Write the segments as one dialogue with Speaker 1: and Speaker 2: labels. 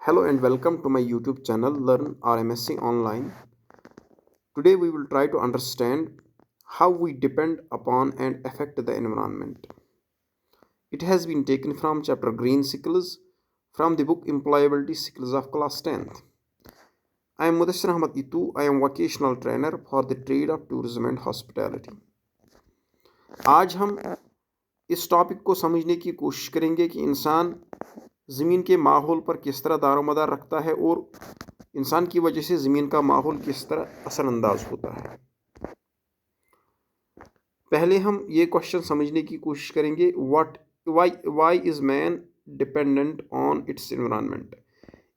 Speaker 1: Hello and welcome to my YouTube channel Learn RMSC Online. Today we will try to understand how we depend upon and affect the environment. It has been taken from chapter Green Skills from the book Employability Skills of Class 10th. I am Mudassir Ahmad Itu. I am vocational trainer for the trade of tourism and hospitality. आज हम इस topic को समझने की कोशिश करेंगे कि इंसान ज़मीन के माहौल पर किस तरह दारोमदार रखता है और इंसान की वजह से ज़मीन का माहौल किस तरह असरअंदाज होता है। पहले हम ये क्वेश्चन समझने की कोशिश करेंगे why is man dependent on its environment.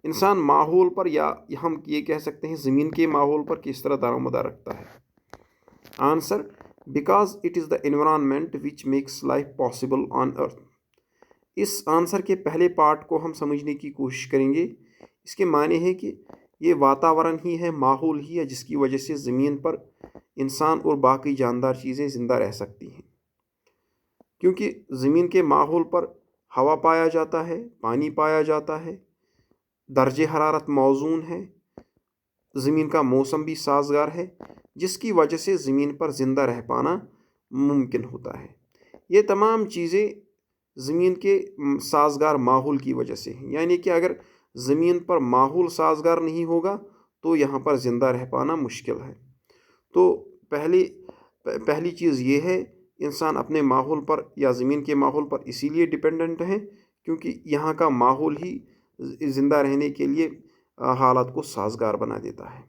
Speaker 1: इंसान माहौल पर या हम ये कह सकते हैं ज़मीन के माहौल पर किस तरह दारोमदार रखता है। Answer, because it is the environment which makes life possible on earth. इस आंसर के पहले पार्ट को हम समझने की कोशिश करेंगे। इसके माने हैं कि ये वातावरण ही है, माहौल ही है जिसकी वजह से ज़मीन पर इंसान और बाकी जानदार चीज़ें ज़िंदा रह सकती हैं। क्योंकि ज़मीन के माहौल पर हवा पाया जाता है, पानी पाया जाता है, दर्जे हरारत मौजून है, ज़मीन का मौसम भी साज़गार है, जिसकी वजह से ज़मीन पर ज़िंदा रह पाना मुमकिन होता है। ये तमाम चीज़ें ज़मीन के साज़गार माहौल की वजह से हैं। यानी कि अगर ज़मीन पर माहौल साज़गार नहीं होगा तो यहाँ पर ज़िंदा रह पाना मुश्किल है। तो पहली चीज़ ये है, इंसान अपने माहौल पर या ज़मीन के माहौल पर इसीलिए डिपेंडेंट है क्योंकि यहाँ का माहौल ही ज़िंदा रहने के लिए हालात को साज़गार बना देता है।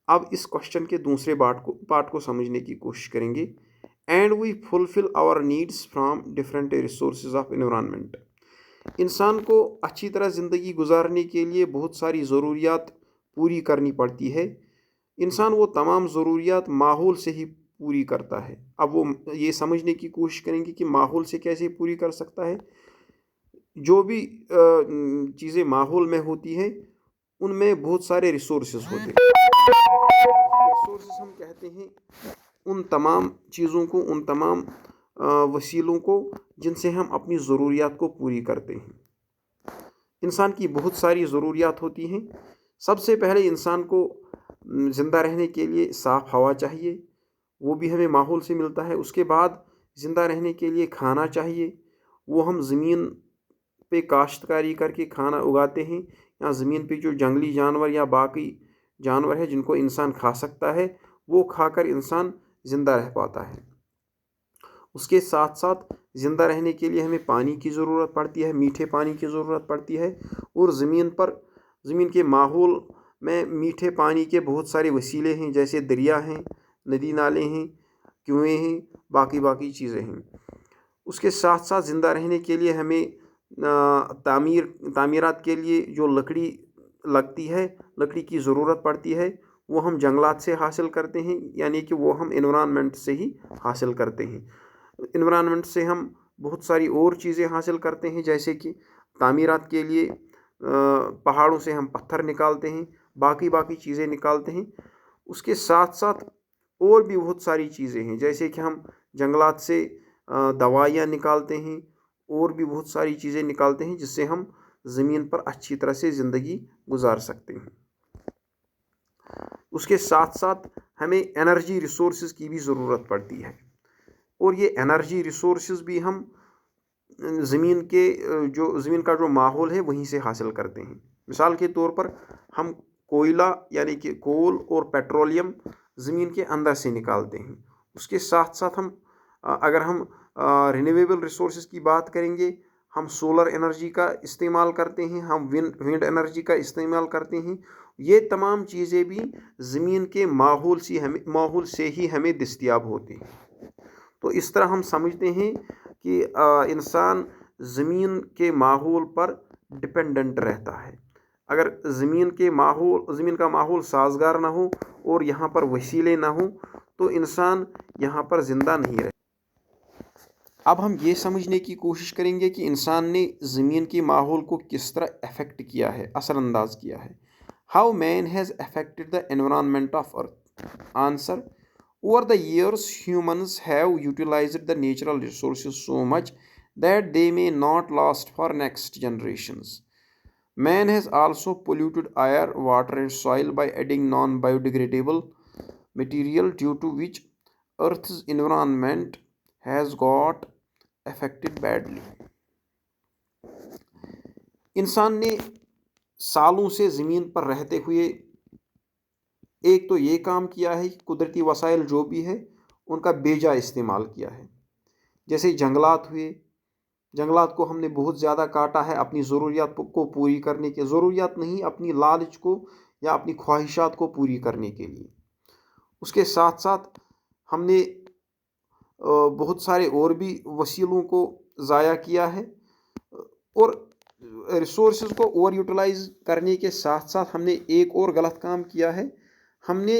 Speaker 1: अब इस क्वेश्चन के दूसरे पार्ट को समझने की कोशिश करेंगे। And we fulfil our needs from different resources of environment. इंसान को अच्छी तरह ज़िंदगी गुजारने के लिए बहुत सारी ज़रूरियात पूरी करनी पड़ती है। इंसान वो तमाम ज़रूरियात माहौल से ही पूरी करता है। अब वो ये समझने की कोशिश करेंगे कि माहौल से कैसे पूरी कर सकता है। जो भी चीज़ें माहौल में होती हैं उनमें बहुत सारे रिसोर्सेज होते हैं। रिसोर्सेज हम कहते हैं उन तमाम चीज़ों को, उन तमाम वसीलों को जिनसे हम अपनी ज़रूरियात को पूरी करते हैं। इंसान की बहुत सारी ज़रूरियात होती हैं। सबसे पहले इंसान को ज़िंदा रहने के लिए साफ़ हवा चाहिए, वो भी हमें माहौल से मिलता है। उसके बाद ज़िंदा रहने के लिए खाना चाहिए, वो हम ज़मीन पे काश्तकारी करके खाना उगाते हैं, या ज़मीन पे जो जंगली जानवर या बाकी जानवर है जिनको इंसान खा सकता है वो खाकर इंसान ज़िंदा रह पाता है। उसके साथ साथ ज़िंदा रहने के लिए हमें पानी की ज़रूरत पड़ती है, मीठे पानी की ज़रूरत पड़ती है। और ज़मीन के माहौल में मीठे पानी के बहुत सारे वसीले हैं, जैसे दरिया हैं, नदी नाले हैं, कुएँ हैं, बाकी चीज़ें हैं। उसके साथ साथ ज़िंदा रहने के लिए हमें तामीरात के लिए जो लकड़ी लगती है, लकड़ी की ज़रूरत पड़ती है, वो हम जंगलात से हासिल करते हैं, यानी कि वो हम एनवायरनमेंट से ही हासिल करते हैं। एनवायरनमेंट से हम बहुत सारी और चीज़ें हासिल करते हैं, जैसे कि तामीरात के लिए पहाड़ों से हम पत्थर निकालते हैं, बाकी चीज़ें निकालते हैं। उसके साथ साथ और भी बहुत सारी चीज़ें हैं, जैसे कि हम जंगलात से दवाइयाँ निकालते हैं, और भी बहुत सारी चीज़ें निकालते हैं जिससे हम ज़मीन पर अच्छी तरह से ज़िंदगी गुजार सकते हैं। उसके साथ साथ हमें एनर्जी रिसोर्सेज की भी ज़रूरत पड़ती है, और ये एनर्जी रिसोर्सेज भी हम ज़मीन का जो माहौल है वहीं से हासिल करते हैं। मिसाल के तौर पर हम कोयला यानी कि कोल और पेट्रोलियम ज़मीन के अंदर से निकालते हैं। उसके साथ साथ अगर हम रिन्यूएबल रिसोर्सेज की बात करेंगे, हम सोलर एनर्जी का इस्तेमाल करते हैं, हम विंड एनर्जी का इस्तेमाल करते हैं। ये तमाम चीज़ें भी ज़मीन के माहौल से ही हमें दस्तयाब होती हैं। तो इस तरह हम समझते हैं कि इंसान ज़मीन के माहौल पर डिपेंडेंट रहता है। अगर ज़मीन का माहौल साज़गार ना हो और यहाँ पर वसीले ना हो तो इंसान यहाँ पर ज़िंदा नहीं रहे। अब हम ये समझने की कोशिश करेंगे कि इंसान ने ज़मीन के माहौल को किस तरह अफेक्ट किया है, असरअंदाज किया है। How man has affected the environment of earth. Answer, over the years humans have utilized the natural resources so much that they may not last for next generations. Man has also polluted air, water, and soil by adding non biodegradable material, due to which Earth's environment has got affected badly. इंसान ने सालों से ज़मीन पर रहते हुए एक तो ये काम किया है कि कुदरती वसाइल जो भी है उनका बेजा इस्तेमाल किया है। जैसे जंगलात हुए, जंगलात को हमने बहुत ज़्यादा काटा है अपनी ज़रूरियात को पूरी करने के, ज़रूरियात नहीं, अपनी लालच को या अपनी ख्वाहिशात को पूरी करने के लिए। उसके साथ साथ हमने बहुत सारे और भी वसीलों को ज़ाया किया है, और रिसोर्सेज को ओवर यूटिलाइज करने के साथ साथ हमने एक और गलत काम किया है, हमने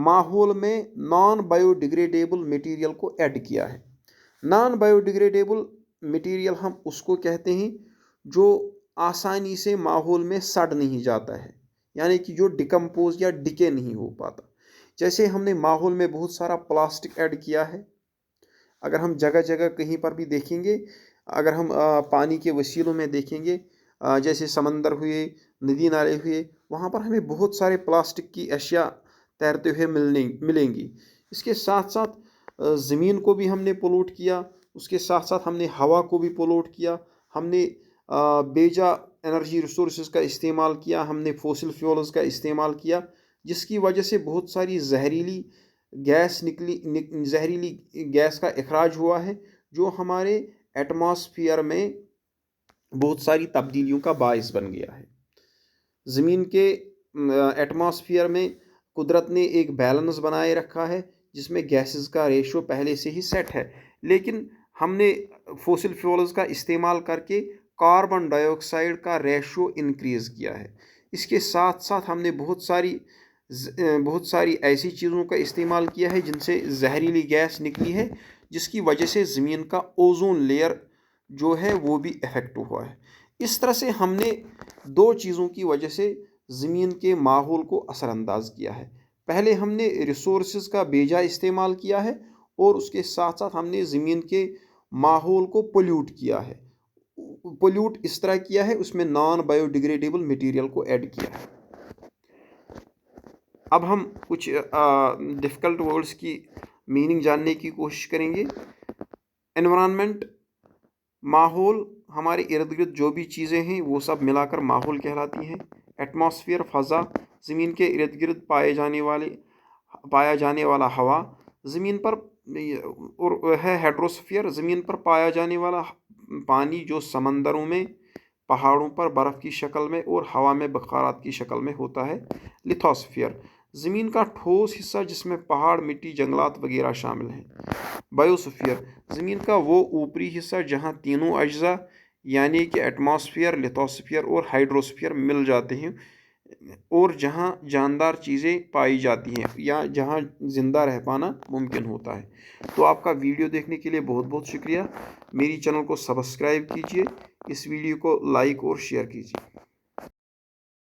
Speaker 1: माहौल में नॉन बायोडिग्रेडेबल मटेरियल को ऐड किया है। नॉन बायोडिग्रेडेबल मटेरियल हम उसको कहते हैं जो आसानी से माहौल में सड़ नहीं जाता है, यानी कि जो डिकम्पोज या डिके नहीं हो पाता। जैसे हमने माहौल में बहुत सारा प्लास्टिक ऐड किया है। अगर हम जगह जगह कहीं पर भी देखेंगे, अगर हम पानी के वसीलों में देखेंगे, जैसे समंदर हुए, नदी नाले हुए, वहाँ पर हमें बहुत सारे प्लास्टिक की अशिया तैरते हुए मिलेंगी। इसके साथ साथ ज़मीन को भी हमने पोलूट किया, उसके साथ साथ हमने हवा को भी पोलूट किया, हमने बेजा एनर्जी रिसोर्सेज का इस्तेमाल किया, हमने फॉसिल फ्यूल्स का इस्तेमाल किया, जिसकी वजह से बहुत सारी जहरीली जहरीली गैस का अखराज हुआ है, जो हमारे एटमॉस्फेयर में बहुत सारी तब्दीलियों का बायस बन गया है। ज़मीन के एटमॉस्फेयर में कुदरत ने एक बैलेंस बनाए रखा है, जिसमें गैसेस का रेशो पहले से ही सेट है, लेकिन हमने फॉसिल फ्यूल्स का इस्तेमाल करके कार्बन डाइऑक्साइड का रेशो इंक्रीज़ किया है। इसके साथ साथ हमने बहुत सारी ऐसी चीज़ों का इस्तेमाल किया है जिनसे जहरीली गैस निकली है, जिसकी वजह से ज़मीन का ओजोन लेयर जो है वो भी इफ़ेक्ट हुआ है। इस तरह से हमने दो चीज़ों की वजह से ज़मीन के माहौल को असरअंदाज किया है। पहले हमने रिसोर्सेज का बेजा इस्तेमाल किया है, और उसके साथ साथ हमने ज़मीन के माहौल को पोल्यूट किया है। पोल्यूट इस तरह किया है, उसमें नॉन बायोडिग्रेडेबल मटेरियल को ऐड किया है। अब हम कुछ डिफ़िकल्ट वर्ड्स की मीनिंग जानने की कोशिश करेंगे। एनवायरनमेंट, माहौल, हमारे इर्द गिर्द जो भी चीज़ें हैं वो सब मिलाकर माहौल कहलाती हैं। एटमॉस्फेयर, फ़ज़ा, ज़मीन के इर्द गिर्द पाया जाने वाला हवा, ज़मीन पर, और है हाइड्रोस्फीयर, ज़मीन पर पाया जाने वाला पानी जो समंदरों में, पहाड़ों पर बर्फ़ की शक्ल में और हवा में बखारात की शक्ल में होता है। लिथोस्फीयर, ज़मीन का ठोस हिस्सा जिसमें पहाड़, मिट्टी, जंगलात वगैरह शामिल हैं। बायोस्फीयर, ज़मीन का वो ऊपरी हिस्सा जहाँ तीनों अज्जा यानी कि एटमॉस्फेयर, लिथोस्फीयर और हाइड्रोस्फीयर मिल जाते हैं, और जहाँ जानदार चीज़ें पाई जाती हैं या जहाँ ज़िंदा रह पाना मुमकिन होता है। तो आपका वीडियो देखने के लिए बहुत बहुत शुक्रिया। मेरी चैनल को सब्सक्राइब कीजिए, इस वीडियो को लाइक और शेयर कीजिए।